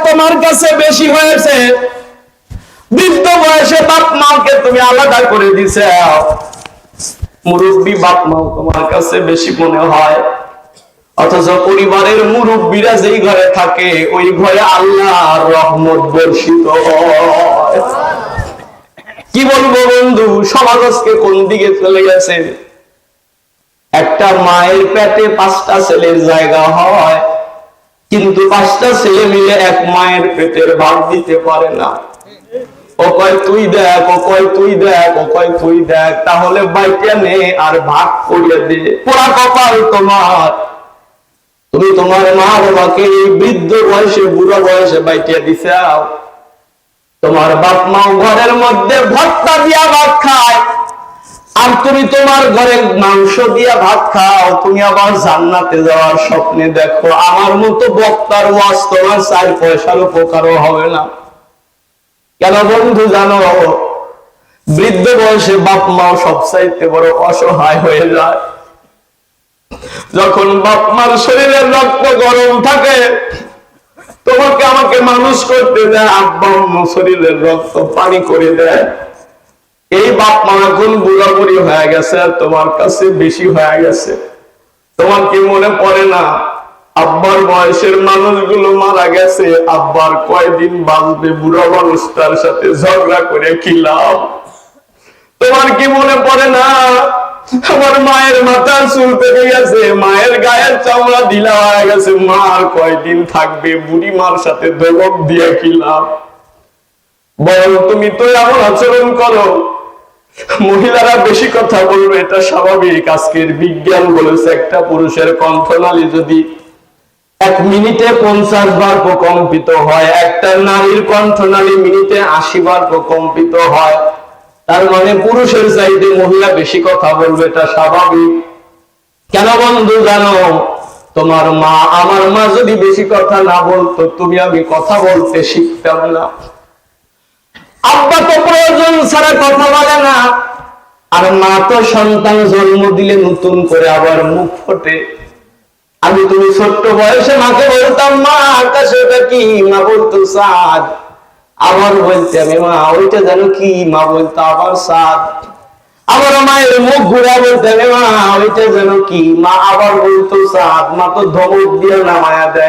তোমার কাছে বেশি হয়েছে। বৃদ্ধ বয়সে বাপ মাকে তুমি আলাদা করে দিছে, মুরব্বী বাপ মাও তোমার কাছে বেশি মনে হয়। অথচ পরিবারের মুরব্বীরা যেই ঘরে থাকে ওই ঘরে আল্লাহর রহমত বর্ষিত হয়। কি বলবো বন্ধু, সমাজ আজকে কোন দিকে চলে গেছে। একটা মায়ের পেটে 5টা ছেলের জায়গা হয়, কিন্তু 5টা ছেলে মিলে এক মায়ের পেটের ভাত দিতে পারে না। ও কয় তুই দেখ, ও কয় তুই দেখ, ও কয় তুই দেখ, তাহলে বাইটা নে আর ভাগ করে দে। পোড়া কপাল তোমার, তুমি তোমার মা বাবাকে বৃদ্ধ বয়সে বুড়ো বয়সে বাইটিয়া দিছাও। তোমার বাপ মাও ঘরের মধ্যে ভর্তা দিয়া ভাত খায়, আর তুমি তোমার ঘরে মাংস দিয়া ভাত খাও। তুমি আবার জান্নাতে যাওয়ার স্বপ্নে দেখো। আমার মতো বক্তার ওয়াজ তোমার 4 পয়সার উপকারও হবে না। কেন বন্ধু জানো, বৃদ্ধ বয়সে বাপ মাও সবচাইতে বড় অসহায় হয়ে যায়। যখন বাপ মার শরীরের রক্ত গরম থাকে, তোমাকে আমাকে মানুষ করতে দেয়, আব্বা আম্মা শরীরের রক্ত পানি করে দেয়। এই বাপ মা এখন বুড়াবুড়ি হয়ে গেছে আর তোমার কাছে বেশি হয়ে গেছে। তোমার কি মনে পড়ে না আব্বার বয়সের মানুষগুলো মারা গেছে, আব্বার কয়দিন বাঁচবে, বুড়া মানুষটার সাথে ঝগড়া করে কি লাভ? তোমার কি মনে পড়ে না আমার মায়ের মাথার চুল পেকে গেছে, মায়ের গায়ের চামড়া ঢিলা হয়ে গেছে, মা আর কয়দিন থাকবে, বুড়ি মার সাথে ধমক দিয়ে কি লাভ? বল, তুমি তো এমন আচরণ করো, মহিলারা বেশি কথা বলবে, এটা স্বাভাবিক। আজকের বিজ্ঞান বলেছে একটা পুরুষের কণ্ঠনালী যদি 1 মিনিটে 50 বার প্রকম্পিত হয়, একটা নারীর কণ্ঠনালী মিনিটে 80 বার প্রকম্পিত হয়। তার মানে পুরুষের চাইতে মহিলা বেশি কথা বলবে, এটা স্বাভাবিক। কেন বন্ধু জানো, তোমার মা আমার মা যদি বেশি কথা না বলতো, তুমি আমি কথা বলতে শিখতাম না। আব্বা তো প্রয়োজন ছাড়া কথা বলে না, আর মা তো সন্তান জন্ম দিলে নতুন করে আবার মুখ ফোটে। আমি তুমি ছোট্ট বয়সে মাকে বলতাম মা আকাশে ওটা কি, মা বলতো চাঁদ। আবার বলতে আমি মা ওইটা জানো কি, মা বলতো আবার চাঁদ। আবার মায়ের মুখ ঘুরা বলতে মা ওইটা যেন কি, মা আবার বলতো চাঁদ। মা তো ধমক দিয়ে নামায়া দেয়।